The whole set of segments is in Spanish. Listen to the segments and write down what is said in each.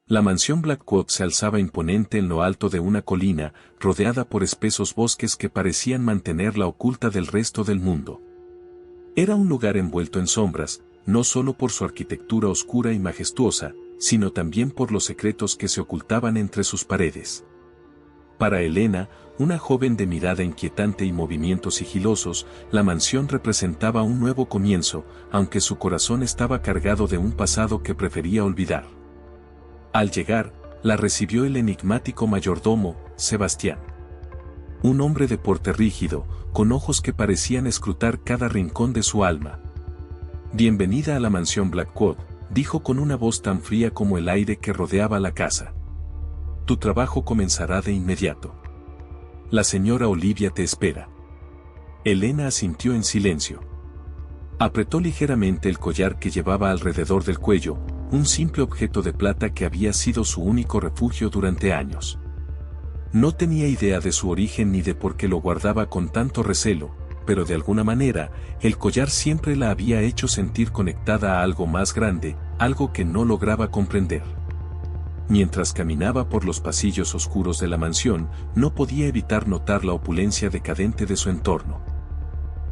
La mansión Blackwood se alzaba imponente en lo alto de una colina, rodeada por espesos bosques que parecían mantenerla oculta del resto del mundo. Era un lugar envuelto en sombras, no solo por su arquitectura oscura y majestuosa, sino también por los secretos que se ocultaban entre sus paredes. Para Elena, una joven de mirada inquietante y movimientos sigilosos, la mansión representaba un nuevo comienzo, aunque su corazón estaba cargado de un pasado que prefería olvidar. Al llegar, la recibió el enigmático mayordomo, Sebastián. Un hombre de porte rígido, con ojos que parecían escrutar cada rincón de su alma. «Bienvenida a la mansión Blackwood», dijo con una voz tan fría como el aire que rodeaba la casa. «Tu trabajo comenzará de inmediato. La señora Olivia te espera». Elena asintió en silencio. Apretó ligeramente el collar que llevaba alrededor del cuello, un simple objeto de plata que había sido su único refugio durante años. No tenía idea de su origen ni de por qué lo guardaba con tanto recelo, pero de alguna manera, el collar siempre la había hecho sentir conectada a algo más grande, algo que no lograba comprender. Mientras caminaba por los pasillos oscuros de la mansión, no podía evitar notar la opulencia decadente de su entorno.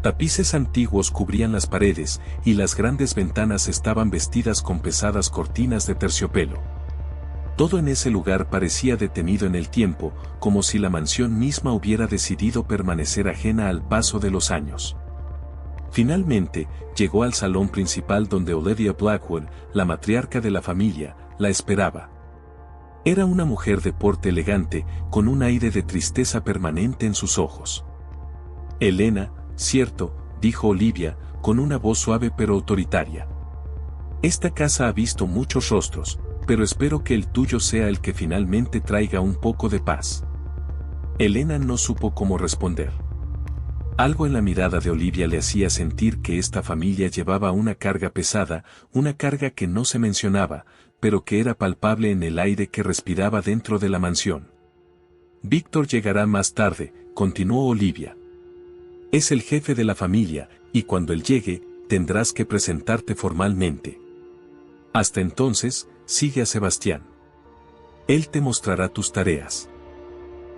Tapices antiguos cubrían las paredes, y las grandes ventanas estaban vestidas con pesadas cortinas de terciopelo. Todo en ese lugar parecía detenido en el tiempo, como si la mansión misma hubiera decidido permanecer ajena al paso de los años. Finalmente, llegó al salón principal donde Olivia Blackwood, la matriarca de la familia, la esperaba. Era una mujer de porte elegante, con un aire de tristeza permanente en sus ojos. «Elena, cierto», dijo Olivia, con una voz suave pero autoritaria. «Esta casa ha visto muchos rostros, pero espero que el tuyo sea el que finalmente traiga un poco de paz». Elena no supo cómo responder. Algo en la mirada de Olivia le hacía sentir que esta familia llevaba una carga pesada, una carga que no se mencionaba, pero que era palpable en el aire que respiraba dentro de la mansión. «Víctor llegará más tarde», continuó Olivia. «Es el jefe de la familia, y cuando él llegue, tendrás que presentarte formalmente. Hasta entonces, sigue a Sebastián. Él te mostrará tus tareas».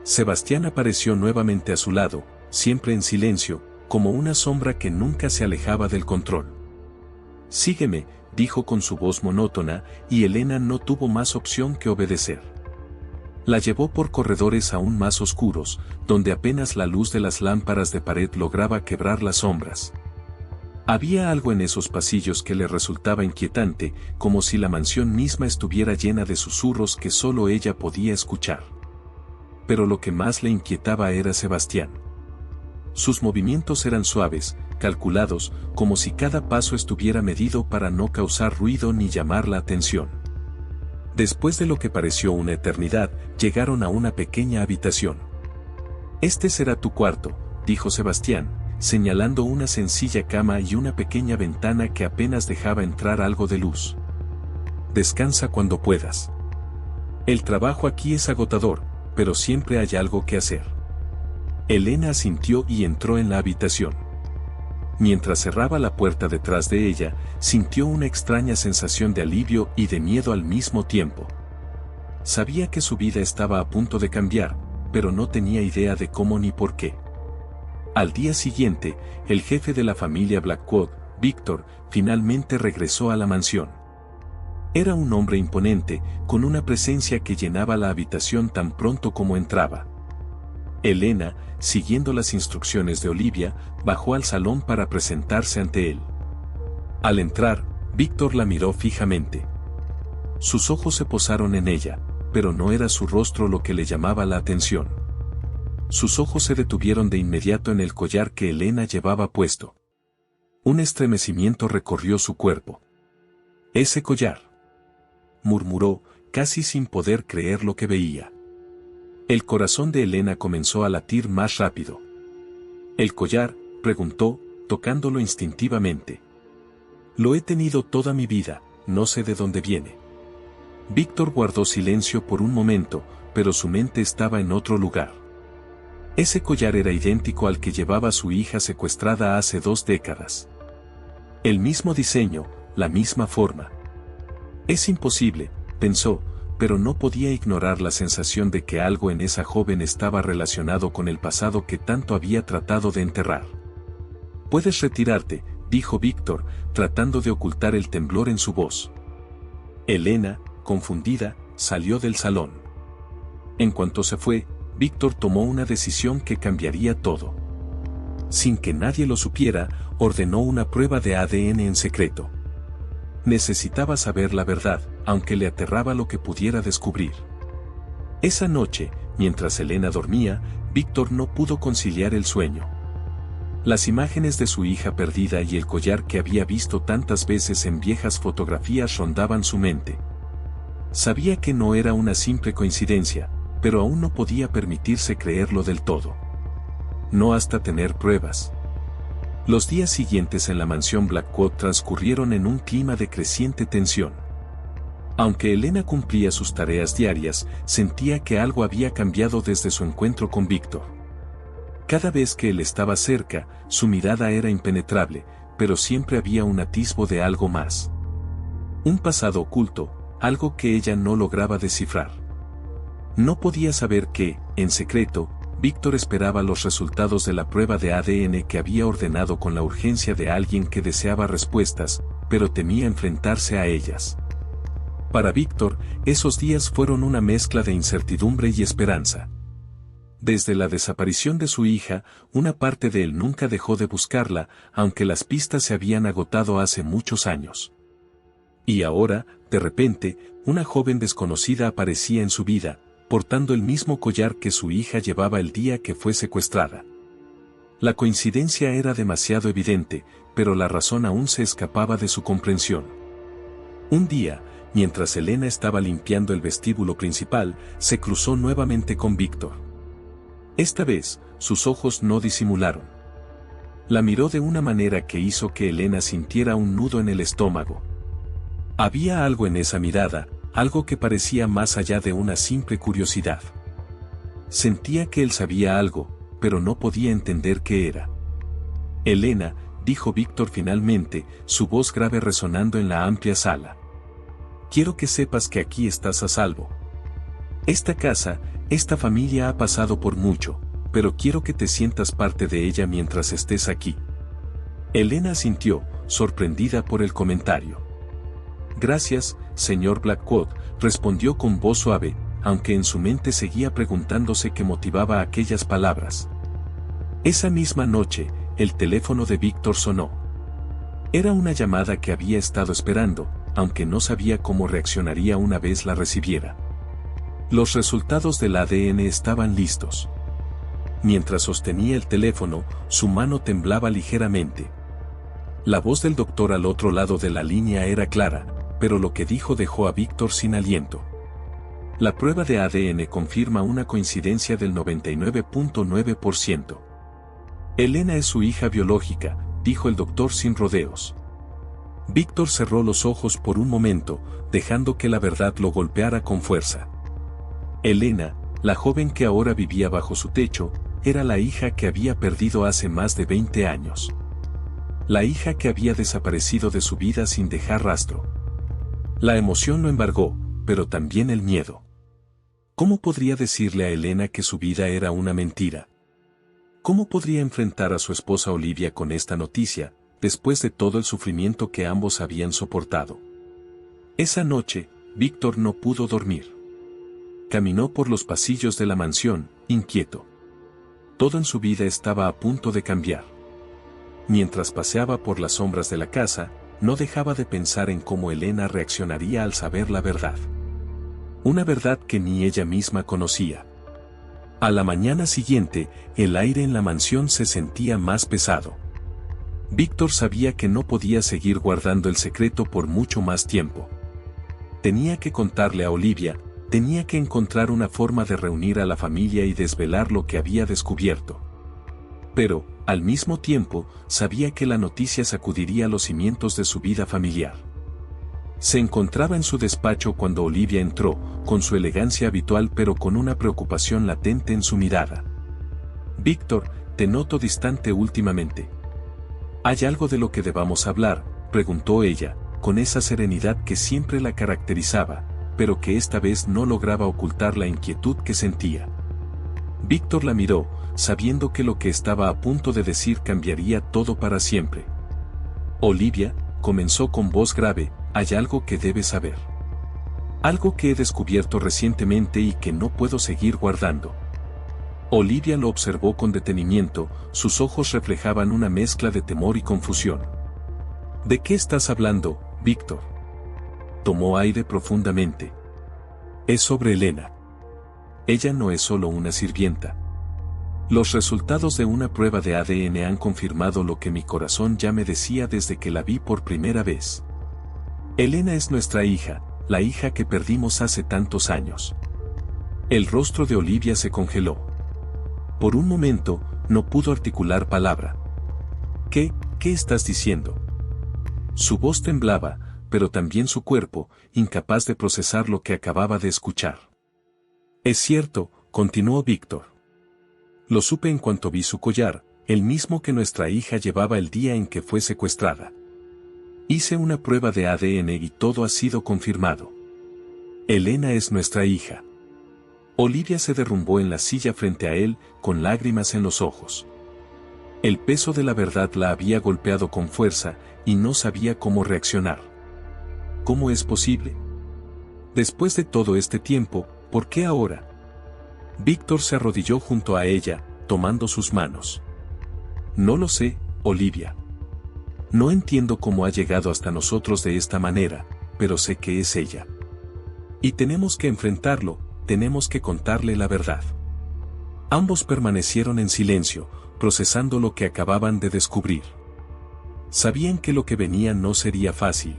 Sebastián apareció nuevamente a su lado, siempre en silencio, como una sombra que nunca se alejaba del control. «Sígueme», dijo con su voz monótona, y Elena no tuvo más opción que obedecer. La llevó por corredores aún más oscuros, donde apenas la luz de las lámparas de pared lograba quebrar las sombras. Había algo en esos pasillos que le resultaba inquietante, como si la mansión misma estuviera llena de susurros que solo ella podía escuchar. Pero lo que más le inquietaba era Sebastián. Sus movimientos eran suaves, calculados, como si cada paso estuviera medido para no causar ruido ni llamar la atención. Después de lo que pareció una eternidad, llegaron a una pequeña habitación. «Este será tu cuarto», dijo Sebastián, señalando una sencilla cama y una pequeña ventana que apenas dejaba entrar algo de luz. «Descansa cuando puedas. El trabajo aquí es agotador, pero siempre hay algo que hacer». Elena asintió y entró en la habitación. Mientras cerraba la puerta detrás de ella, sintió una extraña sensación de alivio y de miedo al mismo tiempo. Sabía que su vida estaba a punto de cambiar, pero no tenía idea de cómo ni por qué. Al día siguiente, el jefe de la familia Blackwood, Víctor, finalmente regresó a la mansión. Era un hombre imponente, con una presencia que llenaba la habitación tan pronto como entraba. Elena, siguiendo las instrucciones de Olivia, bajó al salón para presentarse ante él. Al entrar, Víctor la miró fijamente. Sus ojos se posaron en ella, pero no era su rostro lo que le llamaba la atención. Sus ojos se detuvieron de inmediato en el collar que Elena llevaba puesto. Un estremecimiento recorrió su cuerpo. «Ese collar», murmuró, casi sin poder creer lo que veía. El corazón de Elena comenzó a latir más rápido. «¿El collar?», preguntó, tocándolo instintivamente. «Lo he tenido toda mi vida, no sé de dónde viene». Víctor guardó silencio por un momento, pero su mente estaba en otro lugar. Ese collar era idéntico al que llevaba su hija secuestrada hace 2 décadas. El mismo diseño, la misma forma. «Es imposible», pensó, pero no podía ignorar la sensación de que algo en esa joven estaba relacionado con el pasado que tanto había tratado de enterrar. «Puedes retirarte», dijo Víctor, tratando de ocultar el temblor en su voz. Elena, confundida, salió del salón. En cuanto se fue, Víctor tomó una decisión que cambiaría todo. Sin que nadie lo supiera, ordenó una prueba de ADN en secreto. Necesitaba saber la verdad, aunque le aterraba lo que pudiera descubrir. Esa noche, mientras Elena dormía, Víctor no pudo conciliar el sueño. Las imágenes de su hija perdida y el collar que había visto tantas veces en viejas fotografías rondaban su mente. Sabía que no era una simple coincidencia, pero aún no podía permitirse creerlo del todo. No hasta tener pruebas. Los días siguientes en la mansión Blackwood transcurrieron en un clima de creciente tensión. Aunque Elena cumplía sus tareas diarias, sentía que algo había cambiado desde su encuentro con Víctor. Cada vez que él estaba cerca, su mirada era impenetrable, pero siempre había un atisbo de algo más. Un pasado oculto, algo que ella no lograba descifrar. No podía saber que, en secreto, Víctor esperaba los resultados de la prueba de ADN que había ordenado con la urgencia de alguien que deseaba respuestas, pero temía enfrentarse a ellas. Para Víctor, esos días fueron una mezcla de incertidumbre y esperanza. Desde la desaparición de su hija, una parte de él nunca dejó de buscarla, aunque las pistas se habían agotado hace muchos años. Y ahora, de repente, una joven desconocida aparecía en su vida, portando el mismo collar que su hija llevaba el día que fue secuestrada. La coincidencia era demasiado evidente, pero la razón aún se escapaba de su comprensión. Un día, mientras Elena estaba limpiando el vestíbulo principal, se cruzó nuevamente con Víctor. Esta vez, sus ojos no disimularon. La miró de una manera que hizo que Elena sintiera un nudo en el estómago. Había algo en esa mirada, algo que parecía más allá de una simple curiosidad. Sentía que él sabía algo, pero no podía entender qué era. «Elena», dijo Víctor finalmente, su voz grave resonando en la amplia sala. «Quiero que sepas que aquí estás a salvo. Esta casa, esta familia ha pasado por mucho, pero quiero que te sientas parte de ella mientras estés aquí». Elena asintió, sorprendida por el comentario. «Gracias, señor Blackwood», respondió con voz suave, aunque en su mente seguía preguntándose qué motivaba aquellas palabras. Esa misma noche, el teléfono de Víctor sonó. Era una llamada que había estado esperando, aunque no sabía cómo reaccionaría una vez la recibiera. Los resultados del ADN estaban listos. Mientras sostenía el teléfono, su mano temblaba ligeramente. La voz del doctor al otro lado de la línea era clara, pero lo que dijo dejó a Víctor sin aliento. La prueba de ADN confirma una coincidencia del 99.9%. Elena es su hija biológica, dijo el doctor sin rodeos. Víctor cerró los ojos por un momento, dejando que la verdad lo golpeara con fuerza. Elena, la joven que ahora vivía bajo su techo, era la hija que había perdido hace más de 20 años. La hija que había desaparecido de su vida sin dejar rastro. La emoción lo embargó, pero también el miedo. ¿Cómo podría decirle a Elena que su vida era una mentira? ¿Cómo podría enfrentar a su esposa Olivia con esta noticia, después de todo el sufrimiento que ambos habían soportado? Esa noche, Víctor no pudo dormir. Caminó por los pasillos de la mansión, inquieto. Todo en su vida estaba a punto de cambiar. Mientras paseaba por las sombras de la casa, no dejaba de pensar en cómo Elena reaccionaría al saber la verdad. Una verdad que ni ella misma conocía. A la mañana siguiente, el aire en la mansión se sentía más pesado. Víctor sabía que no podía seguir guardando el secreto por mucho más tiempo. Tenía que contarle a Olivia, tenía que encontrar una forma de reunir a la familia y desvelar lo que había descubierto. Pero, al mismo tiempo, sabía que la noticia sacudiría los cimientos de su vida familiar. Se encontraba en su despacho cuando Olivia entró, con su elegancia habitual pero con una preocupación latente en su mirada. «Víctor, te noto distante últimamente. ¿Hay algo de lo que debamos hablar?», preguntó ella, con esa serenidad que siempre la caracterizaba, pero que esta vez no lograba ocultar la inquietud que sentía. Víctor la miró, sabiendo que lo que estaba a punto de decir cambiaría todo para siempre. Olivia, comenzó con voz grave, hay algo que debes saber. Algo que he descubierto recientemente y que no puedo seguir guardando. Olivia lo observó con detenimiento, sus ojos reflejaban una mezcla de temor y confusión. ¿De qué estás hablando, Víctor? Tomó aire profundamente. Es sobre Elena. Ella no es solo una sirvienta. Los resultados de una prueba de ADN han confirmado lo que mi corazón ya me decía desde que la vi por primera vez. Elena es nuestra hija, la hija que perdimos hace tantos años. El rostro de Olivia se congeló. Por un momento, no pudo articular palabra. ¿Qué estás diciendo? Su voz temblaba, pero también su cuerpo, incapaz de procesar lo que acababa de escuchar. Es cierto, continuó Víctor. Lo supe en cuanto vi su collar, el mismo que nuestra hija llevaba el día en que fue secuestrada. Hice una prueba de ADN y todo ha sido confirmado. Elena es nuestra hija. Olivia se derrumbó en la silla frente a él, con lágrimas en los ojos. El peso de la verdad la había golpeado con fuerza, y no sabía cómo reaccionar. ¿Cómo es posible? Después de todo este tiempo, ¿por qué ahora? Víctor se arrodilló junto a ella, tomando sus manos. No lo sé, Olivia. No entiendo cómo ha llegado hasta nosotros de esta manera, pero sé que es ella. Y tenemos que enfrentarlo, tenemos que contarle la verdad. Ambos permanecieron en silencio, procesando lo que acababan de descubrir. Sabían que lo que venía no sería fácil.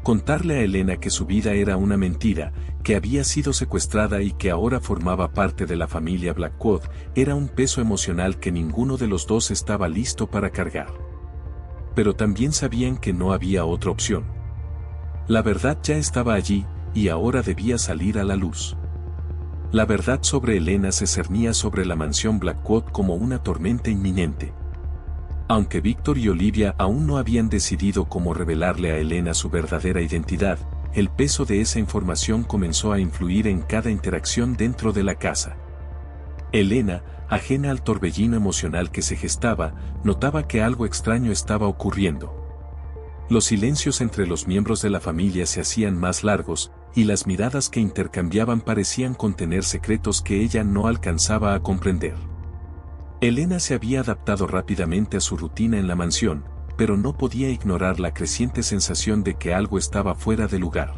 Contarle a Elena que su vida era una mentira, que había sido secuestrada y que ahora formaba parte de la familia Blackwood, era un peso emocional que ninguno de los dos estaba listo para cargar. Pero también sabían que no había otra opción. La verdad ya estaba allí, y ahora debía salir a la luz. La verdad sobre Elena se cernía sobre la mansión Blackwood como una tormenta inminente. Aunque Víctor y Olivia aún no habían decidido cómo revelarle a Elena su verdadera identidad, el peso de esa información comenzó a influir en cada interacción dentro de la casa. Elena, ajena al torbellino emocional que se gestaba, notaba que algo extraño estaba ocurriendo. Los silencios entre los miembros de la familia se hacían más largos, y las miradas que intercambiaban parecían contener secretos que ella no alcanzaba a comprender. Elena se había adaptado rápidamente a su rutina en la mansión, pero no podía ignorar la creciente sensación de que algo estaba fuera de lugar.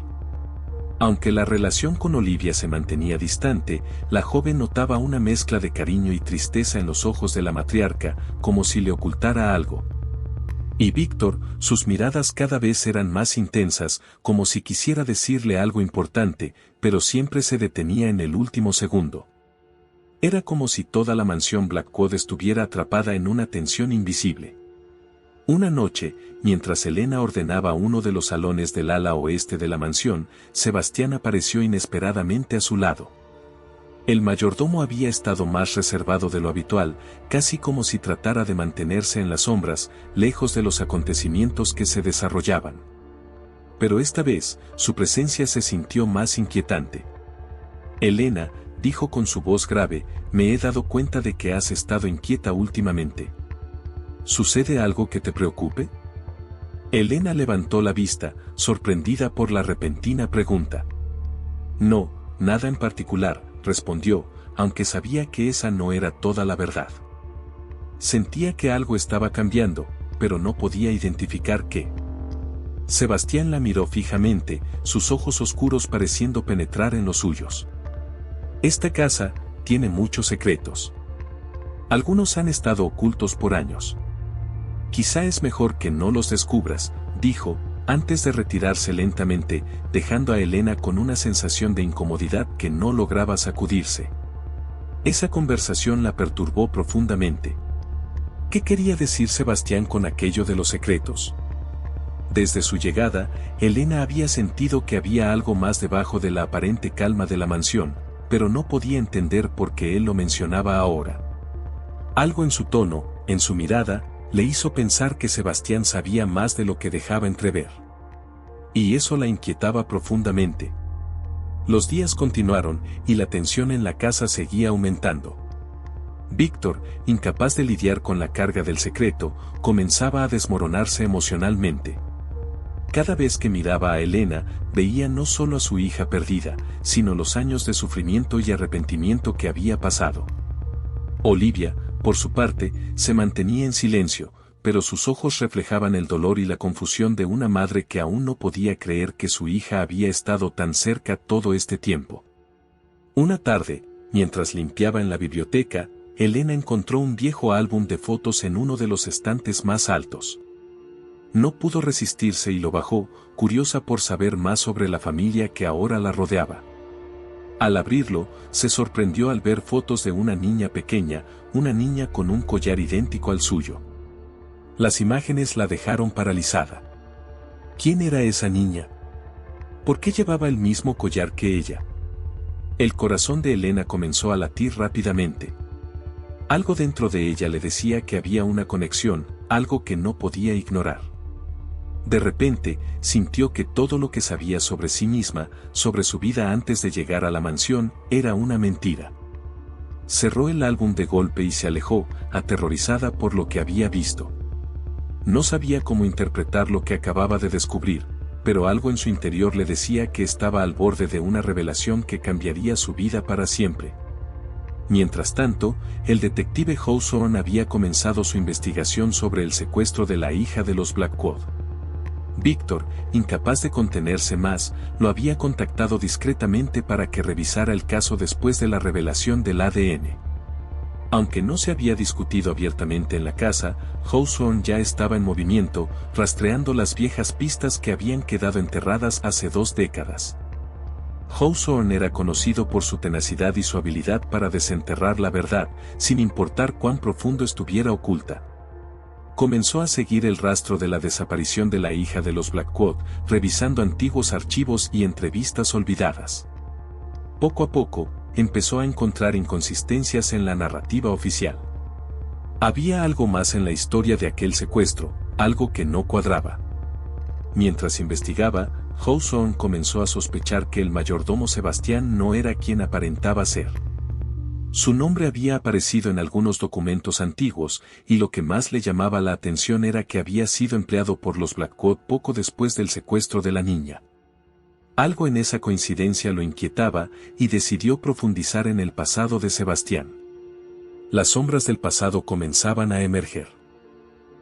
Aunque la relación con Olivia se mantenía distante, la joven notaba una mezcla de cariño y tristeza en los ojos de la matriarca, como si le ocultara algo. Y Víctor, sus miradas cada vez eran más intensas, como si quisiera decirle algo importante, pero siempre se detenía en el último segundo. Era como si toda la mansión Blackwood estuviera atrapada en una tensión invisible. Una noche, mientras Elena ordenaba uno de los salones del ala oeste de la mansión, Sebastián apareció inesperadamente a su lado. El mayordomo había estado más reservado de lo habitual, casi como si tratara de mantenerse en las sombras, lejos de los acontecimientos que se desarrollaban. Pero esta vez, su presencia se sintió más inquietante. Elena, dijo con su voz grave, me he dado cuenta de que has estado inquieta últimamente. ¿Sucede algo que te preocupe? Elena levantó la vista, sorprendida por la repentina pregunta. No, nada en particular, respondió, aunque sabía que esa no era toda la verdad. Sentía que algo estaba cambiando, pero no podía identificar qué. Sebastián la miró fijamente, sus ojos oscuros pareciendo penetrar en los suyos. Esta casa tiene muchos secretos. Algunos han estado ocultos por años. Quizá es mejor que no los descubras, dijo, antes de retirarse lentamente, dejando a Elena con una sensación de incomodidad que no lograba sacudirse. Esa conversación la perturbó profundamente. ¿Qué quería decir Sebastián con aquello de los secretos? Desde su llegada, Elena había sentido que había algo más debajo de la aparente calma de la mansión, pero no podía entender por qué él lo mencionaba ahora. Algo en su tono, en su mirada, le hizo pensar que Sebastián sabía más de lo que dejaba entrever. Y eso la inquietaba profundamente. Los días continuaron, y la tensión en la casa seguía aumentando. Víctor, incapaz de lidiar con la carga del secreto, comenzaba a desmoronarse emocionalmente. Cada vez que miraba a Elena, veía no solo a su hija perdida, sino los años de sufrimiento y arrepentimiento que había pasado. Olivia, por su parte, se mantenía en silencio, pero sus ojos reflejaban el dolor y la confusión de una madre que aún no podía creer que su hija había estado tan cerca todo este tiempo. Una tarde, mientras limpiaba en la biblioteca, Elena encontró un viejo álbum de fotos en uno de los estantes más altos. No pudo resistirse y lo bajó, curiosa por saber más sobre la familia que ahora la rodeaba. Al abrirlo, se sorprendió al ver fotos de una niña pequeña, una niña con un collar idéntico al suyo. Las imágenes la dejaron paralizada. ¿Quién era esa niña? ¿Por qué llevaba el mismo collar que ella? El corazón de Elena comenzó a latir rápidamente. Algo dentro de ella le decía que había una conexión, algo que no podía ignorar. De repente, sintió que todo lo que sabía sobre sí misma, sobre su vida antes de llegar a la mansión, era una mentira. Cerró el álbum de golpe y se alejó, aterrorizada por lo que había visto. No sabía cómo interpretar lo que acababa de descubrir, pero algo en su interior le decía que estaba al borde de una revelación que cambiaría su vida para siempre. Mientras tanto, el detective Hawthorne había comenzado su investigación sobre el secuestro de la hija de los Blackwood. Víctor, incapaz de contenerse más, lo había contactado discretamente para que revisara el caso después de la revelación del ADN. Aunque no se había discutido abiertamente en la casa, Hawthorne ya estaba en movimiento, rastreando las viejas pistas que habían quedado enterradas hace 2 décadas. Hawthorne era conocido por su tenacidad y su habilidad para desenterrar la verdad, sin importar cuán profundo estuviera oculta. Comenzó a seguir el rastro de la desaparición de la hija de los Blackwood, revisando antiguos archivos y entrevistas olvidadas. Poco a poco, empezó a encontrar inconsistencias en la narrativa oficial. Había algo más en la historia de aquel secuestro, algo que no cuadraba. Mientras investigaba, Hawthorne comenzó a sospechar que el mayordomo Sebastián no era quien aparentaba ser. Su nombre había aparecido en algunos documentos antiguos, y lo que más le llamaba la atención era que había sido empleado por los Blackwood poco después del secuestro de la niña. Algo en esa coincidencia lo inquietaba, y decidió profundizar en el pasado de Sebastián. Las sombras del pasado comenzaban a emerger.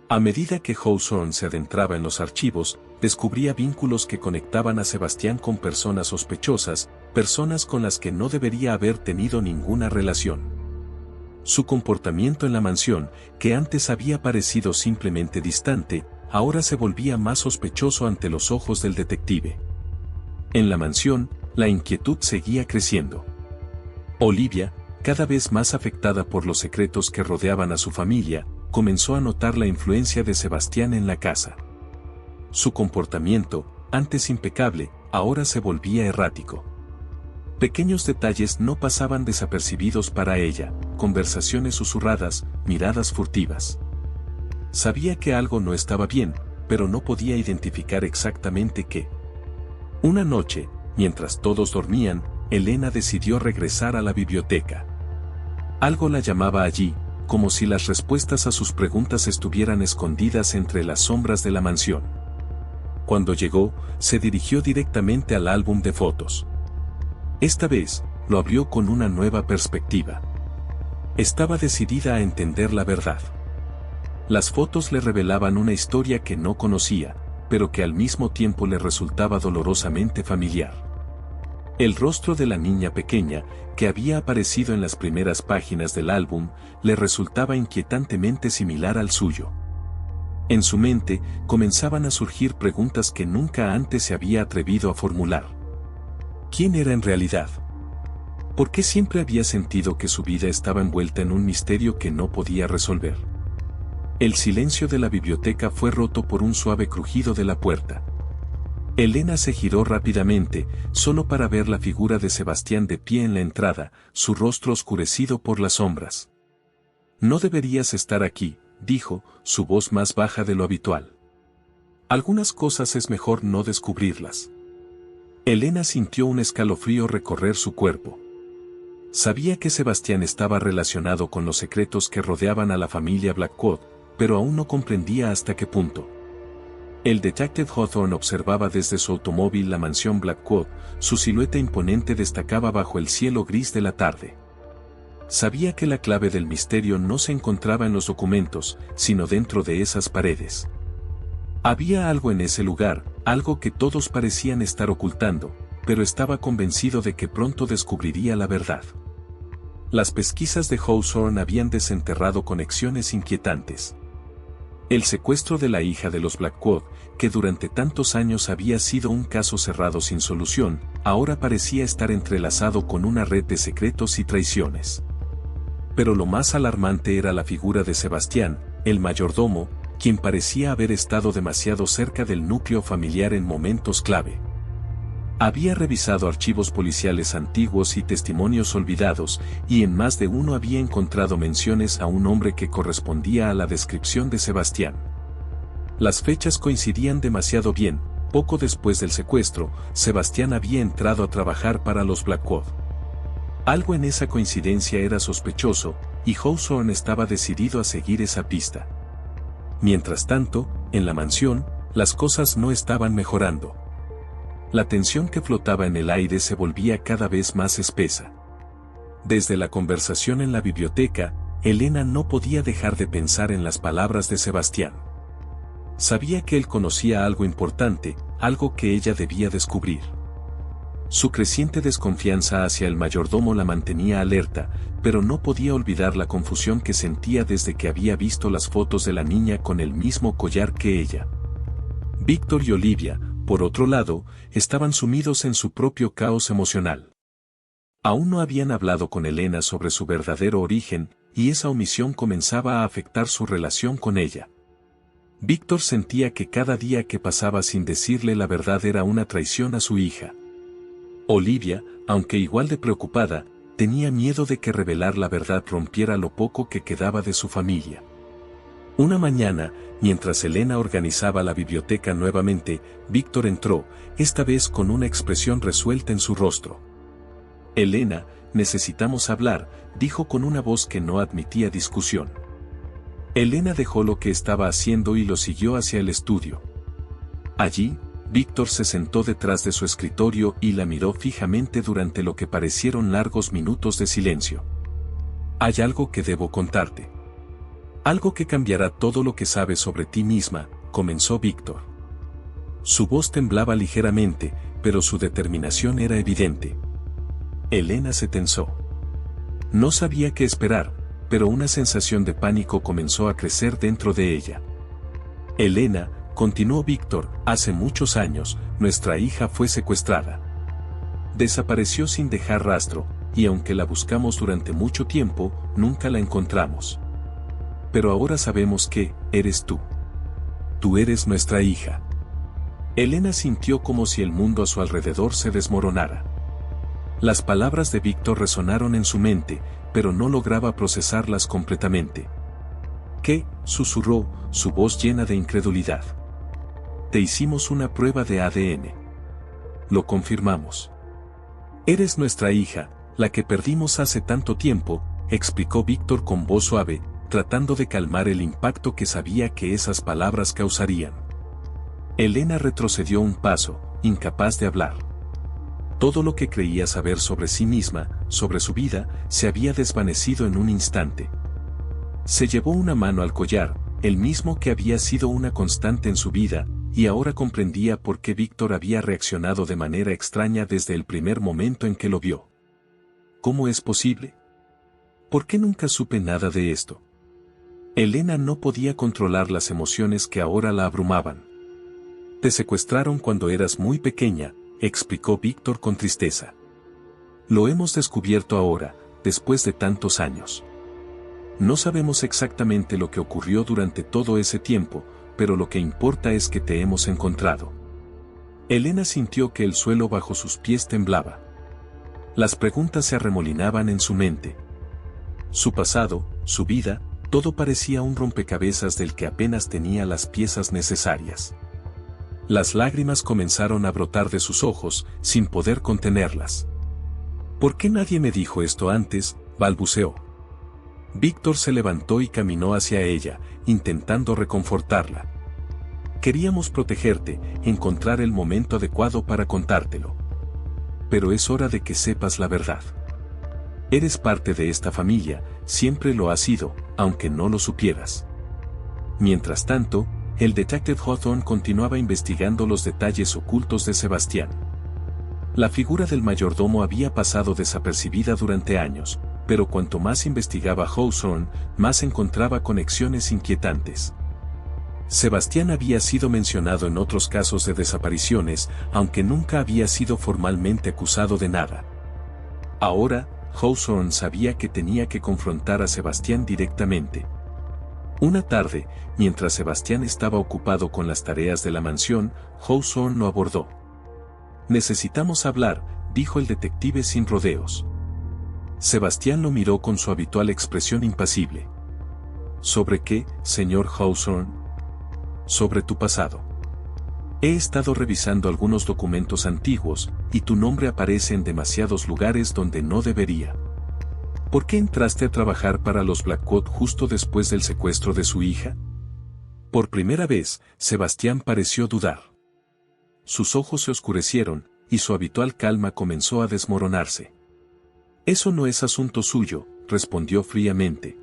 A medida que Hawthorne se adentraba en los archivos, descubría vínculos que conectaban a Sebastián con personas sospechosas, personas con las que no debería haber tenido ninguna relación. Su comportamiento en la mansión, que antes había parecido simplemente distante, ahora se volvía más sospechoso ante los ojos del detective. En la mansión, la inquietud seguía creciendo. Olivia, cada vez más afectada por los secretos que rodeaban a su familia, comenzó a notar la influencia de Sebastián en la casa. Su comportamiento, antes impecable, ahora se volvía errático. Pequeños detalles no pasaban desapercibidos para ella, conversaciones susurradas, miradas furtivas. Sabía que algo no estaba bien, pero no podía identificar exactamente qué. Una noche, mientras todos dormían, Elena decidió regresar a la biblioteca. Algo la llamaba allí, como si las respuestas a sus preguntas estuvieran escondidas entre las sombras de la mansión. Cuando llegó, se dirigió directamente al álbum de fotos. Esta vez, lo abrió con una nueva perspectiva. Estaba decidida a entender la verdad. Las fotos le revelaban una historia que no conocía, pero que al mismo tiempo le resultaba dolorosamente familiar. El rostro de la niña pequeña, que había aparecido en las primeras páginas del álbum, le resultaba inquietantemente similar al suyo. En su mente, comenzaban a surgir preguntas que nunca antes se había atrevido a formular. ¿Quién era en realidad? ¿Por qué siempre había sentido que su vida estaba envuelta en un misterio que no podía resolver? El silencio de la biblioteca fue roto por un suave crujido de la puerta. Elena se giró rápidamente, solo para ver la figura de Sebastián de pie en la entrada, su rostro oscurecido por las sombras. No deberías estar aquí, dijo, su voz más baja de lo habitual. Algunas cosas es mejor no descubrirlas. Elena sintió un escalofrío recorrer su cuerpo. Sabía que Sebastián estaba relacionado con los secretos que rodeaban a la familia Blackwood, pero aún no comprendía hasta qué punto. El detective Hawthorne observaba desde su automóvil la mansión Blackwood, su silueta imponente destacaba bajo el cielo gris de la tarde. Sabía que la clave del misterio no se encontraba en los documentos, sino dentro de esas paredes. Había algo en ese lugar, algo que todos parecían estar ocultando, pero estaba convencido de que pronto descubriría la verdad. Las pesquisas de Hawthorne habían desenterrado conexiones inquietantes. El secuestro de la hija de los Blackwood, que durante tantos años había sido un caso cerrado sin solución, ahora parecía estar entrelazado con una red de secretos y traiciones. Pero lo más alarmante era la figura de Sebastián, el mayordomo, quien parecía haber estado demasiado cerca del núcleo familiar en momentos clave. Había revisado archivos policiales antiguos y testimonios olvidados, y en más de uno había encontrado menciones a un hombre que correspondía a la descripción de Sebastián. Las fechas coincidían demasiado bien. Poco después del secuestro, Sebastián había entrado a trabajar para los Blackwood. Algo en esa coincidencia era sospechoso, y Hawthorne estaba decidido a seguir esa pista. Mientras tanto, en la mansión, las cosas no estaban mejorando. La tensión que flotaba en el aire se volvía cada vez más espesa. Desde la conversación en la biblioteca, Elena no podía dejar de pensar en las palabras de Sebastián. Sabía que él conocía algo importante, algo que ella debía descubrir. Su creciente desconfianza hacia el mayordomo la mantenía alerta, pero no podía olvidar la confusión que sentía desde que había visto las fotos de la niña con el mismo collar que ella. Víctor y Olivia, por otro lado, estaban sumidos en su propio caos emocional. Aún no habían hablado con Elena sobre su verdadero origen, y esa omisión comenzaba a afectar su relación con ella. Víctor sentía que cada día que pasaba sin decirle la verdad era una traición a su hija. Olivia, aunque igual de preocupada, tenía miedo de que revelar la verdad rompiera lo poco que quedaba de su familia. Una mañana, mientras Elena organizaba la biblioteca nuevamente, Víctor entró, esta vez con una expresión resuelta en su rostro. «Elena, necesitamos hablar», dijo con una voz que no admitía discusión. Elena dejó lo que estaba haciendo y lo siguió hacia el estudio. Allí, Víctor se sentó detrás de su escritorio y la miró fijamente durante lo que parecieron largos minutos de silencio. «Hay algo que debo contarte. Algo que cambiará todo lo que sabes sobre ti misma», comenzó Víctor. Su voz temblaba ligeramente, pero su determinación era evidente. Elena se tensó. No sabía qué esperar, pero una sensación de pánico comenzó a crecer dentro de ella. «Elena», continuó Víctor, «hace muchos años, nuestra hija fue secuestrada. Desapareció sin dejar rastro, y aunque la buscamos durante mucho tiempo, nunca la encontramos. Pero ahora sabemos que, eres tú. Tú eres nuestra hija». Elena sintió como si el mundo a su alrededor se desmoronara. Las palabras de Víctor resonaron en su mente, pero no lograba procesarlas completamente. «¿Qué?», susurró, su voz llena de incredulidad. «Te hicimos una prueba de ADN. Lo confirmamos. Eres nuestra hija, la que perdimos hace tanto tiempo», explicó Víctor con voz suave, tratando de calmar el impacto que sabía que esas palabras causarían. Elena retrocedió un paso, incapaz de hablar. Todo lo que creía saber sobre sí misma, sobre su vida, se había desvanecido en un instante. Se llevó una mano al collar, el mismo que había sido una constante en su vida, y ahora comprendía por qué Víctor había reaccionado de manera extraña desde el primer momento en que lo vio. ¿Cómo es posible? ¿Por qué nunca supe nada de esto? Elena no podía controlar las emociones que ahora la abrumaban. «Te secuestraron cuando eras muy pequeña», explicó Víctor con tristeza. «Lo hemos descubierto ahora, después de tantos años. No sabemos exactamente lo que ocurrió durante todo ese tiempo, pero lo que importa es que te hemos encontrado». Elena sintió que el suelo bajo sus pies temblaba. Las preguntas se arremolinaban en su mente. Su pasado, su vida, todo parecía un rompecabezas del que apenas tenía las piezas necesarias. Las lágrimas comenzaron a brotar de sus ojos, sin poder contenerlas. ¿Por qué nadie me dijo esto antes?, balbuceó. Víctor se levantó y caminó hacia ella, intentando reconfortarla. Queríamos protegerte, encontrar el momento adecuado para contártelo. Pero es hora de que sepas la verdad. Eres parte de esta familia, siempre lo has sido, aunque no lo supieras. Mientras tanto, el detective Hawthorne continuaba investigando los detalles ocultos de Sebastián. La figura del mayordomo había pasado desapercibida durante años, pero cuanto más investigaba Hawthorne, más encontraba conexiones inquietantes. Sebastián había sido mencionado en otros casos de desapariciones, aunque nunca había sido formalmente acusado de nada. Ahora, Hawthorne sabía que tenía que confrontar a Sebastián directamente. Una tarde, mientras Sebastián estaba ocupado con las tareas de la mansión, Hawthorne lo abordó. «Necesitamos hablar», dijo el detective sin rodeos. Sebastián lo miró con su habitual expresión impasible. «¿Sobre qué, señor Hawthorne?» «Sobre tu pasado. He estado revisando algunos documentos antiguos, y tu nombre aparece en demasiados lugares donde no debería. ¿Por qué entraste a trabajar para los Blackwood justo después del secuestro de su hija?» Por primera vez, Sebastián pareció dudar. Sus ojos se oscurecieron, y su habitual calma comenzó a desmoronarse. «Eso no es asunto suyo», respondió fríamente.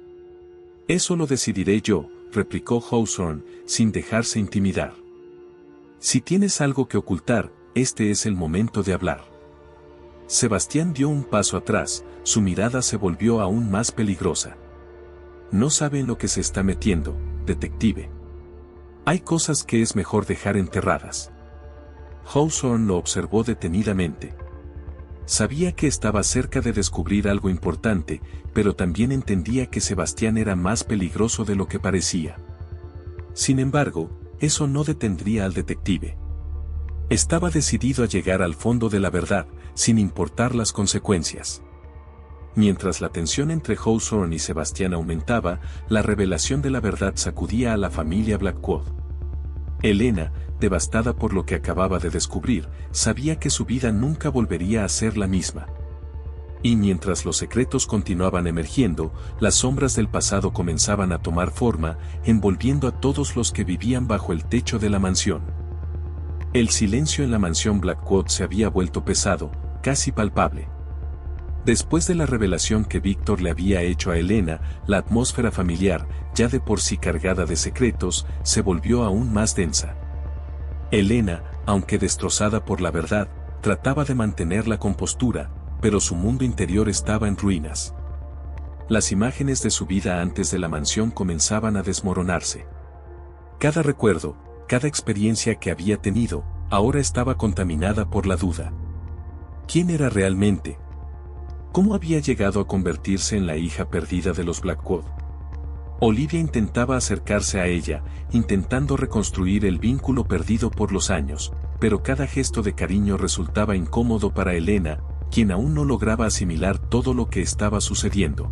«Eso lo decidiré yo», replicó Hawthorne, sin dejarse intimidar. «Si tienes algo que ocultar, este es el momento de hablar». Sebastián dio un paso atrás, su mirada se volvió aún más peligrosa. «No sabe en lo que se está metiendo, detective. Hay cosas que es mejor dejar enterradas». Hawthorne lo observó detenidamente. Sabía que estaba cerca de descubrir algo importante, pero también entendía que Sebastián era más peligroso de lo que parecía. Sin embargo, eso no detendría al detective. Estaba decidido a llegar al fondo de la verdad, sin importar las consecuencias. Mientras la tensión entre Hawthorne y Sebastián aumentaba, la revelación de la verdad sacudía a la familia Blackwood. Elena, devastada por lo que acababa de descubrir, sabía que su vida nunca volvería a ser la misma. Y mientras los secretos continuaban emergiendo, las sombras del pasado comenzaban a tomar forma, envolviendo a todos los que vivían bajo el techo de la mansión. El silencio en la mansión Blackwood se había vuelto pesado, casi palpable. Después de la revelación que Víctor le había hecho a Elena, la atmósfera familiar, ya de por sí cargada de secretos, se volvió aún más densa. Elena, aunque destrozada por la verdad, trataba de mantener la compostura, pero su mundo interior estaba en ruinas. Las imágenes de su vida antes de la mansión comenzaban a desmoronarse. Cada recuerdo, cada experiencia que había tenido, ahora estaba contaminada por la duda. ¿Quién era realmente? ¿Cómo había llegado a convertirse en la hija perdida de los Blackwood? Olivia intentaba acercarse a ella, intentando reconstruir el vínculo perdido por los años, pero cada gesto de cariño resultaba incómodo para Elena, quien aún no lograba asimilar todo lo que estaba sucediendo.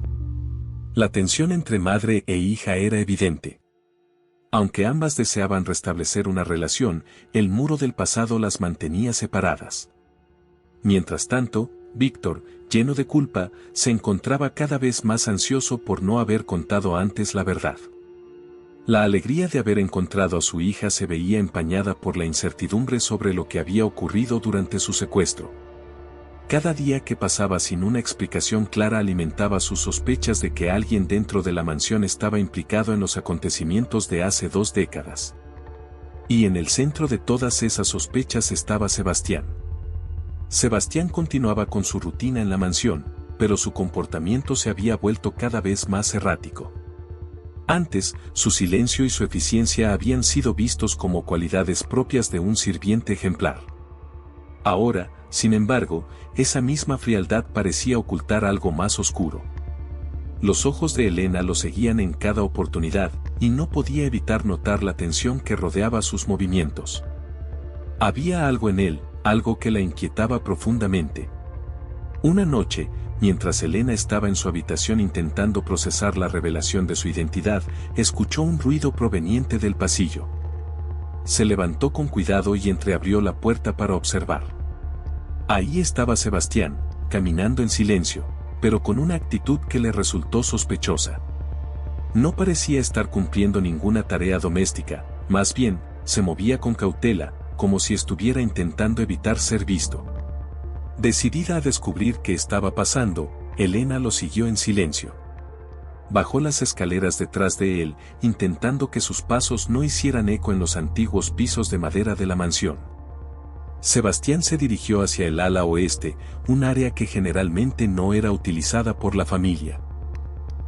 La tensión entre madre e hija era evidente. Aunque ambas deseaban restablecer una relación, el muro del pasado las mantenía separadas. Mientras tanto, Víctor, lleno de culpa, se encontraba cada vez más ansioso por no haber contado antes la verdad. La alegría de haber encontrado a su hija se veía empañada por la incertidumbre sobre lo que había ocurrido durante su secuestro. Cada día que pasaba sin una explicación clara alimentaba sus sospechas de que alguien dentro de la mansión estaba implicado en los acontecimientos de hace 2 décadas. Y en el centro de todas esas sospechas estaba Sebastián. Sebastián continuaba con su rutina en la mansión, pero su comportamiento se había vuelto cada vez más errático. Antes, su silencio y su eficiencia habían sido vistos como cualidades propias de un sirviente ejemplar. Ahora, sin embargo, esa misma frialdad parecía ocultar algo más oscuro. Los ojos de Elena lo seguían en cada oportunidad, y no podía evitar notar la tensión que rodeaba sus movimientos. Había algo en él, algo que la inquietaba profundamente. Una noche, mientras Elena estaba en su habitación intentando procesar la revelación de su identidad, escuchó un ruido proveniente del pasillo. Se levantó con cuidado y entreabrió la puerta para observar. Ahí estaba Sebastián, caminando en silencio, pero con una actitud que le resultó sospechosa. No parecía estar cumpliendo ninguna tarea doméstica, más bien, se movía con cautela, como si estuviera intentando evitar ser visto. Decidida a descubrir qué estaba pasando, Elena lo siguió en silencio. Bajó las escaleras detrás de él, intentando que sus pasos no hicieran eco en los antiguos pisos de madera de la mansión. Sebastián se dirigió hacia el ala oeste, un área que generalmente no era utilizada por la familia.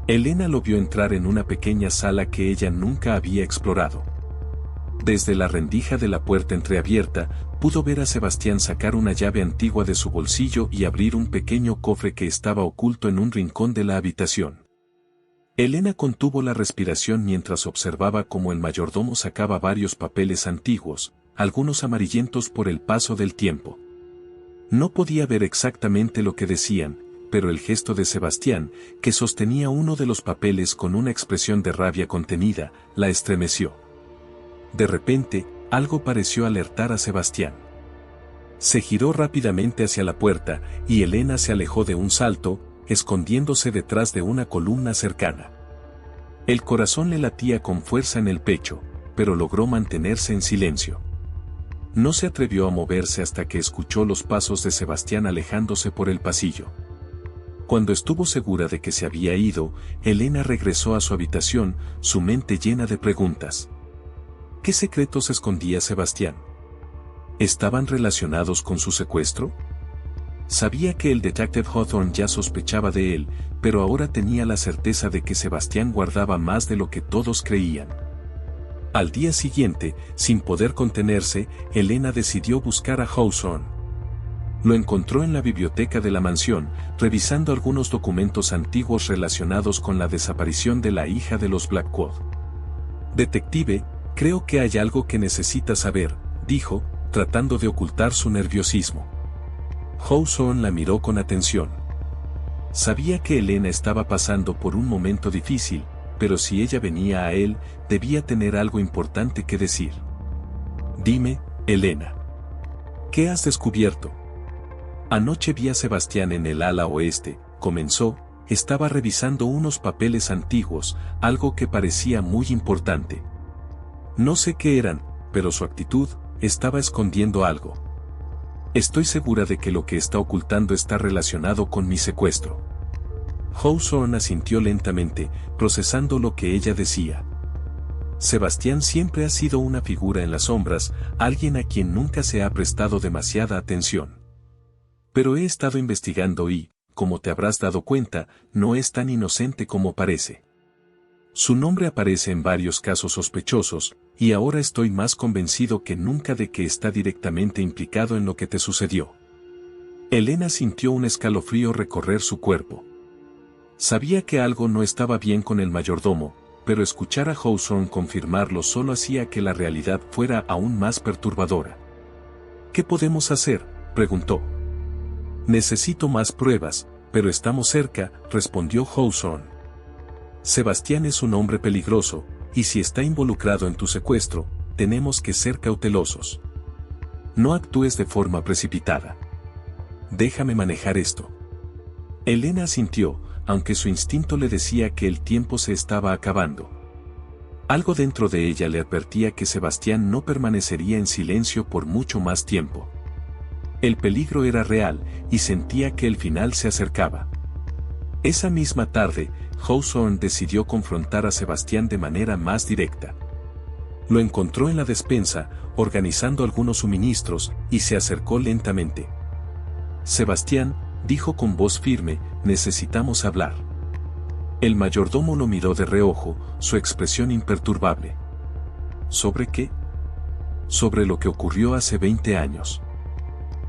Elena lo vio entrar en una pequeña sala que ella nunca había explorado. Desde la rendija de la puerta entreabierta, pudo ver a Sebastián sacar una llave antigua de su bolsillo y abrir un pequeño cofre que estaba oculto en un rincón de la habitación. Elena contuvo la respiración mientras observaba cómo el mayordomo sacaba varios papeles antiguos, algunos amarillentos por el paso del tiempo. No podía ver exactamente lo que decían, pero el gesto de Sebastián, que sostenía uno de los papeles con una expresión de rabia contenida, la estremeció. De repente, algo pareció alertar a Sebastián. Se giró rápidamente hacia la puerta, y Elena se alejó de un salto, escondiéndose detrás de una columna cercana. El corazón le latía con fuerza en el pecho, pero logró mantenerse en silencio. No se atrevió a moverse hasta que escuchó los pasos de Sebastián alejándose por el pasillo. Cuando estuvo segura de que se había ido, Elena regresó a su habitación, su mente llena de preguntas. ¿Qué secretos escondía Sebastián? ¿Estaban relacionados con su secuestro? Sabía que el detective Hawthorne ya sospechaba de él, pero ahora tenía la certeza de que Sebastián guardaba más de lo que todos creían. Al día siguiente, sin poder contenerse, Elena decidió buscar a Hawthorne. Lo encontró en la biblioteca de la mansión, revisando algunos documentos antiguos relacionados con la desaparición de la hija de los Blackwood. «Detective, creo que hay algo que necesita saber», dijo, tratando de ocultar su nerviosismo. Hawthorne la miró con atención. Sabía que Elena estaba pasando por un momento difícil, pero si ella venía a él, debía tener algo importante que decir. «Dime, Elena. ¿Qué has descubierto?» «Anoche vi a Sebastián en el ala oeste», comenzó, estaba revisando unos papeles antiguos, algo que parecía muy importante. No sé qué eran, pero su actitud, estaba escondiendo algo. Estoy segura de que lo que está ocultando está relacionado con mi secuestro. Hawthorne asintió lentamente, procesando lo que ella decía. Sebastián siempre ha sido una figura en las sombras, alguien a quien nunca se ha prestado demasiada atención. Pero he estado investigando y, como te habrás dado cuenta, no es tan inocente como parece. Su nombre aparece en varios casos sospechosos, y ahora estoy más convencido que nunca de que está directamente implicado en lo que te sucedió. Elena sintió un escalofrío recorrer su cuerpo. Sabía que algo no estaba bien con el mayordomo, pero escuchar a Hawthorne confirmarlo solo hacía que la realidad fuera aún más perturbadora. ¿Qué podemos hacer?, preguntó. Necesito más pruebas, pero estamos cerca, respondió Hawthorne. Sebastián es un hombre peligroso, y si está involucrado en tu secuestro, tenemos que ser cautelosos. No actúes de forma precipitada. Déjame manejar esto. Elena asintió, aunque su instinto le decía que el tiempo se estaba acabando. Algo dentro de ella le advertía que Sebastián no permanecería en silencio por mucho más tiempo. El peligro era real, y sentía que el final se acercaba. Esa misma tarde, Hawthorne decidió confrontar a Sebastián de manera más directa. Lo encontró en la despensa, organizando algunos suministros, y se acercó lentamente. «Sebastián», dijo con voz firme, «necesitamos hablar». El mayordomo lo miró de reojo, su expresión imperturbable. «¿Sobre qué?» «Sobre lo que ocurrió hace 20 años.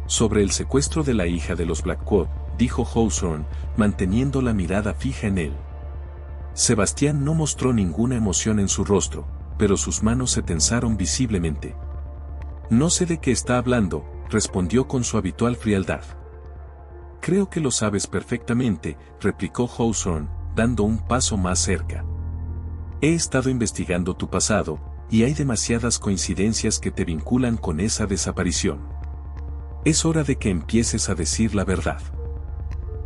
Sobre el secuestro de la hija de los Blackwood», dijo Hawthorne, manteniendo la mirada fija en él. Sebastián no mostró ninguna emoción en su rostro, pero sus manos se tensaron visiblemente. «No sé de qué está hablando», respondió con su habitual frialdad. «Creo que lo sabes perfectamente», replicó Hawthorne, dando un paso más cerca. «He estado investigando tu pasado, y hay demasiadas coincidencias que te vinculan con esa desaparición. Es hora de que empieces a decir la verdad.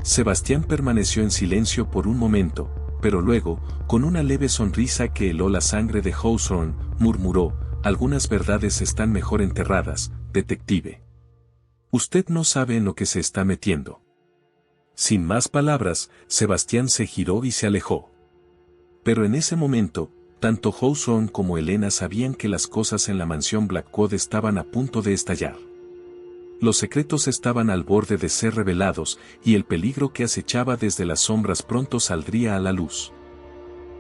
Sebastián permaneció en silencio por un momento, pero luego, con una leve sonrisa que heló la sangre de Hawthorne, murmuró: algunas verdades están mejor enterradas, detective. Usted no sabe en lo que se está metiendo. Sin más palabras, Sebastián se giró y se alejó. Pero en ese momento, tanto Hawthorne como Elena sabían que las cosas en la mansión Blackwood estaban a punto de estallar. Los secretos estaban al borde de ser revelados, y el peligro que acechaba desde las sombras pronto saldría a la luz.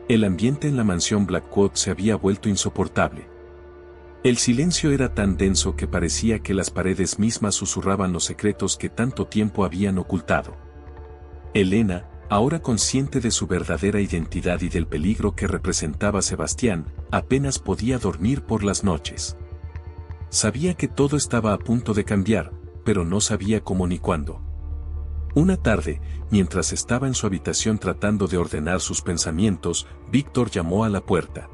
El ambiente en la mansión Blackwood se había vuelto insoportable. El silencio era tan denso que parecía que las paredes mismas susurraban los secretos que tanto tiempo habían ocultado. Elena, ahora consciente de su verdadera identidad y del peligro que representaba Sebastián, apenas podía dormir por las noches. Sabía que todo estaba a punto de cambiar, pero no sabía cómo ni cuándo. Una tarde, mientras estaba en su habitación tratando de ordenar sus pensamientos, Víctor llamó a la puerta.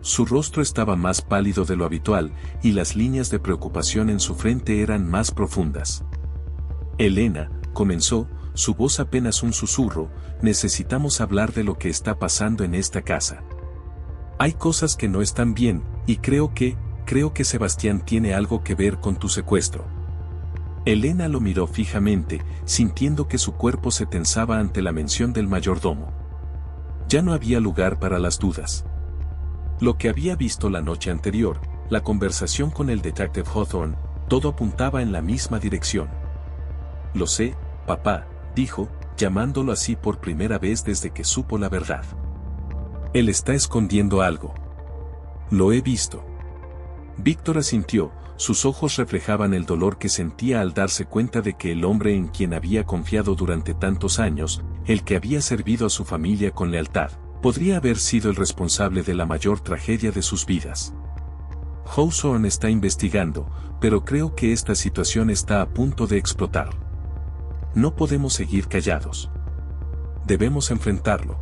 Su rostro estaba más pálido de lo habitual, y las líneas de preocupación en su frente eran más profundas. Elena, comenzó, su voz apenas un susurro: necesitamos hablar de lo que está pasando en esta casa. Hay cosas que no están bien, y creo que Sebastián tiene algo que ver con tu secuestro. Elena lo miró fijamente, sintiendo que su cuerpo se tensaba ante la mención del mayordomo. Ya no había lugar para las dudas. Lo que había visto la noche anterior, la conversación con el detective Hawthorne, todo apuntaba en la misma dirección. Lo sé, papá, dijo, llamándolo así por primera vez desde que supo la verdad. Él está escondiendo algo. Lo he visto. Víctor asintió, sus ojos reflejaban el dolor que sentía al darse cuenta de que el hombre en quien había confiado durante tantos años, el que había servido a su familia con lealtad, podría haber sido el responsable de la mayor tragedia de sus vidas. Hawthorne está investigando, pero creo que esta situación está a punto de explotar. No podemos seguir callados. Debemos enfrentarlo.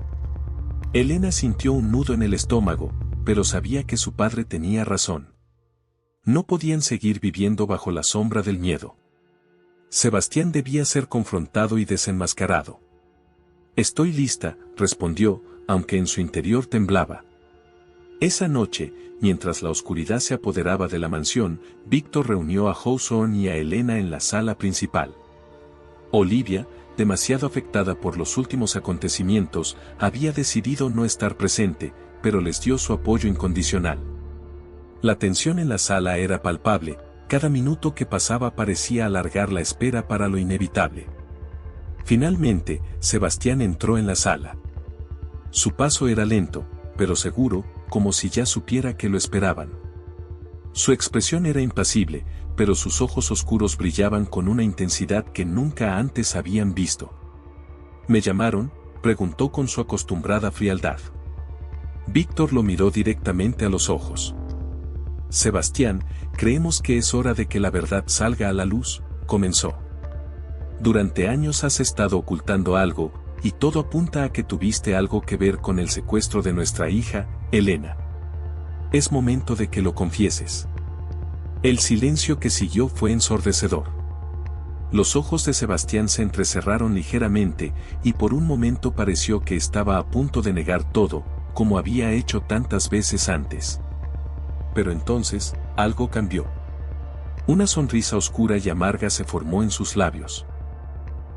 Elena sintió un nudo en el estómago, pero sabía que su padre tenía razón. No podían seguir viviendo bajo la sombra del miedo. Sebastián debía ser confrontado y desenmascarado. Estoy lista, respondió, aunque en su interior temblaba. Esa noche, mientras la oscuridad se apoderaba de la mansión, Víctor reunió a Hawthorne y a Elena en la sala principal. Olivia, demasiado afectada por los últimos acontecimientos, había decidido no estar presente, pero les dio su apoyo incondicional. La tensión en la sala era palpable, cada minuto que pasaba parecía alargar la espera para lo inevitable. Finalmente, Sebastián entró en la sala. Su paso era lento, pero seguro, como si ya supiera que lo esperaban. Su expresión era impasible, pero sus ojos oscuros brillaban con una intensidad que nunca antes habían visto. ¿Me llamaron?, preguntó con su acostumbrada frialdad. Víctor lo miró directamente a los ojos. Sebastián, creemos que es hora de que la verdad salga a la luz, comenzó. Durante años has estado ocultando algo, y todo apunta a que tuviste algo que ver con el secuestro de nuestra hija, Elena. Es momento de que lo confieses. El silencio que siguió fue ensordecedor. Los ojos de Sebastián se entrecerraron ligeramente, y por un momento pareció que estaba a punto de negar todo, como había hecho tantas veces antes. Pero entonces, algo cambió. Una sonrisa oscura y amarga se formó en sus labios.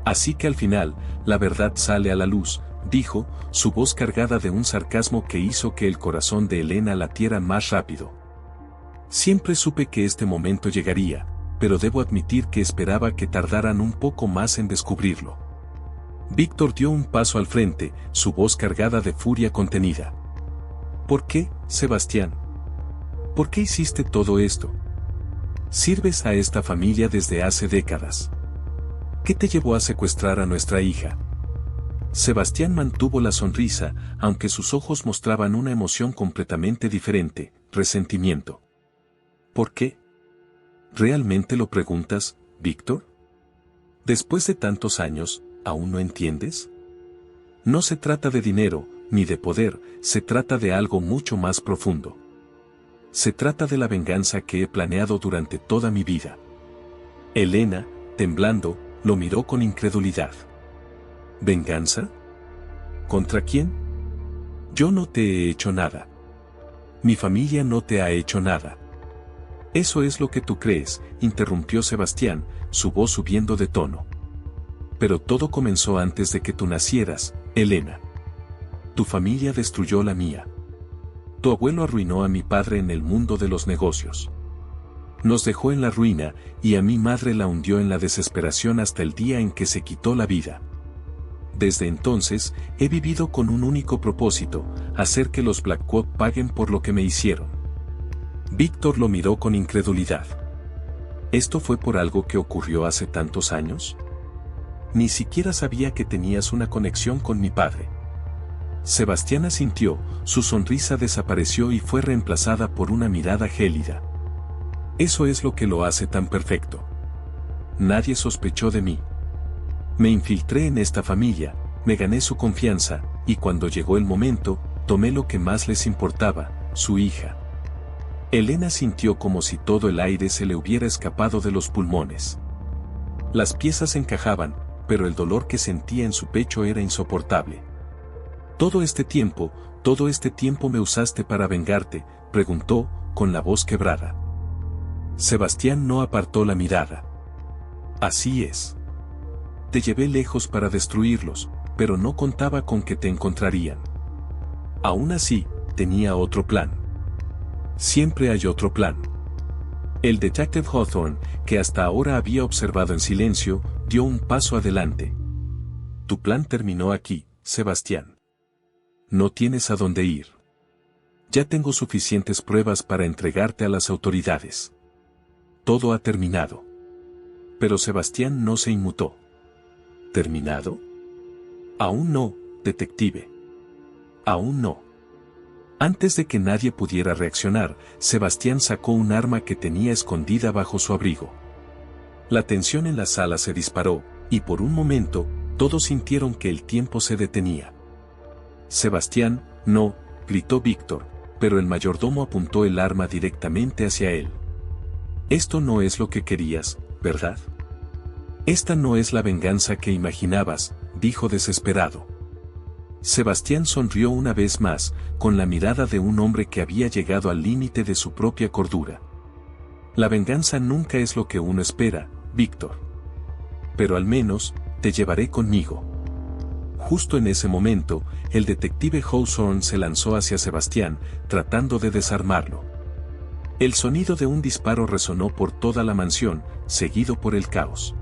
Así que al final, la verdad sale a la luz, dijo, su voz cargada de un sarcasmo que hizo que el corazón de Elena latiera más rápido. Siempre supe que este momento llegaría, pero debo admitir que esperaba que tardaran un poco más en descubrirlo. Víctor dio un paso al frente, su voz cargada de furia contenida. ¿Por qué, Sebastián? ¿Por qué hiciste todo esto? Sirves a esta familia desde hace décadas. ¿Qué te llevó a secuestrar a nuestra hija? Sebastián mantuvo la sonrisa, aunque sus ojos mostraban una emoción completamente diferente, resentimiento. ¿Por qué? ¿Realmente lo preguntas, Víctor? Después de tantos años, ¿aún no entiendes? No se trata de dinero, ni de poder, se trata de algo mucho más profundo. Se trata de la venganza que he planeado durante toda mi vida. Elena, temblando, lo miró con incredulidad. ¿Venganza? ¿Contra quién? Yo no te he hecho nada. Mi familia no te ha hecho nada. Eso es lo que tú crees, interrumpió Sebastián, su voz subiendo de tono. Pero todo comenzó antes de que tú nacieras, Elena. Tu familia destruyó la mía. Tu abuelo arruinó a mi padre en el mundo de los negocios. Nos dejó en la ruina, y a mi madre la hundió en la desesperación hasta el día en que se quitó la vida. Desde entonces, he vivido con un único propósito, hacer que los Blackwood paguen por lo que me hicieron. Víctor lo miró con incredulidad. ¿Esto fue por algo que ocurrió hace tantos años? Ni siquiera sabía que tenías una conexión con mi padre. Sebastián asintió, su sonrisa desapareció y fue reemplazada por una mirada gélida. Eso es lo que lo hace tan perfecto. Nadie sospechó de mí. Me infiltré en esta familia, me gané su confianza, y cuando llegó el momento, tomé lo que más les importaba, su hija. Elena sintió como si todo el aire se le hubiera escapado de los pulmones. Las piezas encajaban, pero el dolor que sentía en su pecho era insoportable. Todo este tiempo me usaste para vengarte, preguntó, con la voz quebrada. Sebastián no apartó la mirada. Así es. Te llevé lejos para destruirlos, pero no contaba con que te encontrarían. Aún así, tenía otro plan. Siempre hay otro plan. El detective Hawthorne, que hasta ahora había observado en silencio, dio un paso adelante. Tu plan terminó aquí, Sebastián. No tienes a dónde ir. Ya tengo suficientes pruebas para entregarte a las autoridades. Todo ha terminado. Pero Sebastián no se inmutó. ¿Terminado? Aún no, detective. Aún no. Antes de que nadie pudiera reaccionar, Sebastián sacó un arma que tenía escondida bajo su abrigo. La tensión en la sala se disparó, y por un momento, todos sintieron que el tiempo se detenía. Sebastián, no, gritó Víctor, pero el mayordomo apuntó el arma directamente hacia él. Esto no es lo que querías, ¿verdad? Esta no es la venganza que imaginabas, dijo desesperado. Sebastián sonrió una vez más, con la mirada de un hombre que había llegado al límite de su propia cordura. La venganza nunca es lo que uno espera, Víctor. Pero al menos, te llevaré conmigo. Justo en ese momento, el detective Hawthorne se lanzó hacia Sebastián, tratando de desarmarlo. El sonido de un disparo resonó por toda la mansión, seguido por el caos.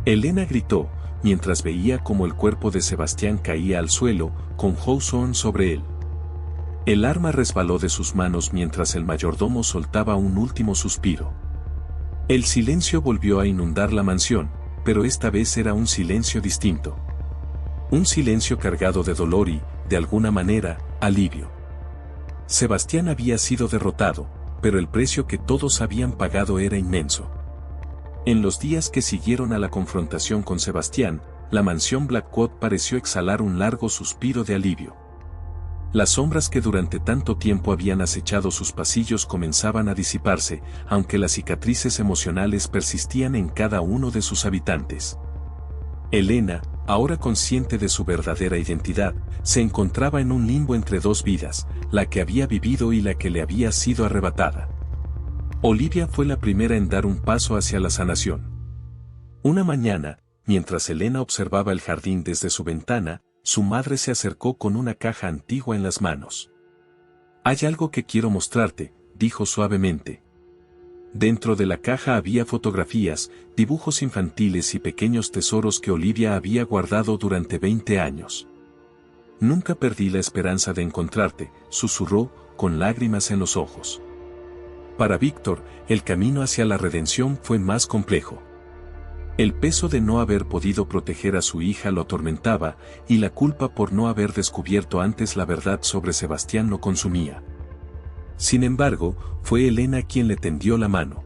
Elena gritó, mientras veía cómo el cuerpo de Sebastián caía al suelo, con Hawthorne sobre él. El arma resbaló de sus manos mientras el mayordomo soltaba un último suspiro. El silencio volvió a inundar la mansión, pero esta vez era un silencio distinto. Un silencio cargado de dolor y, de alguna manera, alivio. Sebastián había sido derrotado, pero el precio que todos habían pagado era inmenso. En los días que siguieron a la confrontación con Sebastián, la mansión Blackwood pareció exhalar un largo suspiro de alivio. Las sombras que durante tanto tiempo habían acechado sus pasillos comenzaban a disiparse, aunque las cicatrices emocionales persistían en cada uno de sus habitantes. Elena, ahora consciente de su verdadera identidad, se encontraba en un limbo entre dos vidas, la que había vivido y la que le había sido arrebatada. Olivia fue la primera en dar un paso hacia la sanación. Una mañana, mientras Elena observaba el jardín desde su ventana, su madre se acercó con una caja antigua en las manos. Hay algo que quiero mostrarte, dijo suavemente. Dentro de la caja había fotografías, dibujos infantiles y pequeños tesoros que Olivia había guardado durante 20 años. Nunca perdí la esperanza de encontrarte, susurró, con lágrimas en los ojos. Para Víctor, el camino hacia la redención fue más complejo. El peso de no haber podido proteger a su hija lo atormentaba, y la culpa por no haber descubierto antes la verdad sobre Sebastián lo consumía. Sin embargo, fue Elena quien le tendió la mano.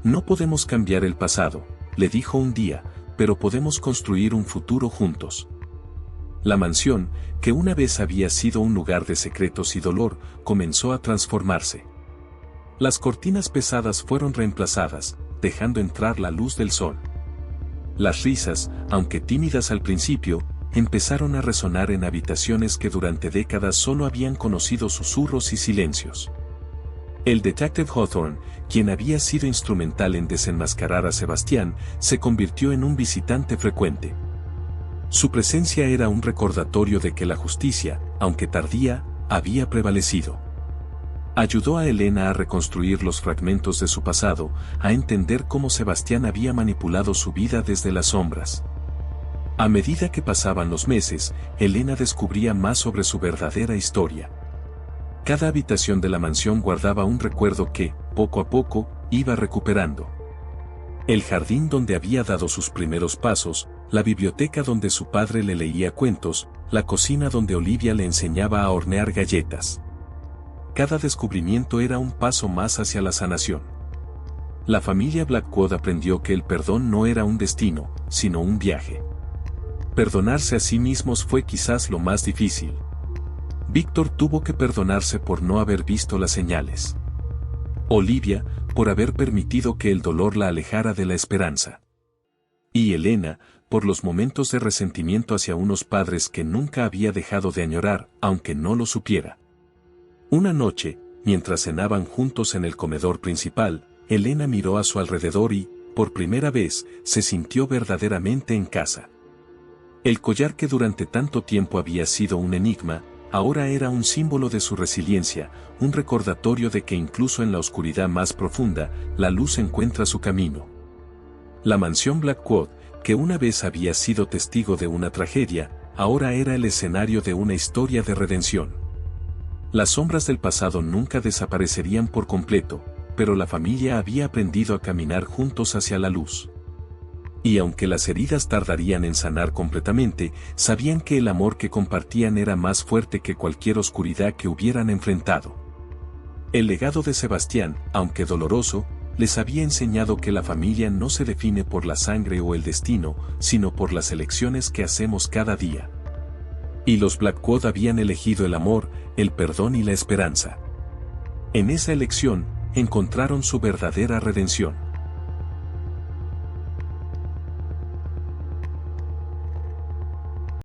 No podemos cambiar el pasado, le dijo un día, pero podemos construir un futuro juntos. La mansión, que una vez había sido un lugar de secretos y dolor, comenzó a transformarse. Las cortinas pesadas fueron reemplazadas, dejando entrar la luz del sol. Las risas, aunque tímidas al principio, empezaron a resonar en habitaciones que durante décadas solo habían conocido susurros y silencios. El detective Hawthorne, quien había sido instrumental en desenmascarar a Sebastián, se convirtió en un visitante frecuente. Su presencia era un recordatorio de que la justicia, aunque tardía, había prevalecido. Ayudó a Elena a reconstruir los fragmentos de su pasado, a entender cómo Sebastián había manipulado su vida desde las sombras. A medida que pasaban los meses, Elena descubría más sobre su verdadera historia. Cada habitación de la mansión guardaba un recuerdo que, poco a poco, iba recuperando. El jardín donde había dado sus primeros pasos, la biblioteca donde su padre le leía cuentos, la cocina donde Olivia le enseñaba a hornear galletas. Cada descubrimiento era un paso más hacia la sanación. La familia Blackwood aprendió que el perdón no era un destino, sino un viaje. Perdonarse a sí mismos fue quizás lo más difícil. Víctor tuvo que perdonarse por no haber visto las señales. Olivia, por haber permitido que el dolor la alejara de la esperanza. Y Elena, por los momentos de resentimiento hacia unos padres que nunca había dejado de añorar, aunque no lo supiera. Una noche, mientras cenaban juntos en el comedor principal, Elena miró a su alrededor y, por primera vez, se sintió verdaderamente en casa. El collar que durante tanto tiempo había sido un enigma, ahora era un símbolo de su resiliencia, un recordatorio de que incluso en la oscuridad más profunda, la luz encuentra su camino. La mansión Blackwood, que una vez había sido testigo de una tragedia, ahora era el escenario de una historia de redención. Las sombras del pasado nunca desaparecerían por completo, pero la familia había aprendido a caminar juntos hacia la luz. Y aunque las heridas tardarían en sanar completamente, sabían que el amor que compartían era más fuerte que cualquier oscuridad que hubieran enfrentado. El legado de Sebastián, aunque doloroso, les había enseñado que la familia no se define por la sangre o el destino, sino por las elecciones que hacemos cada día. Y los Blackwood habían elegido el amor, el perdón y la esperanza. En esa elección, encontraron su verdadera redención.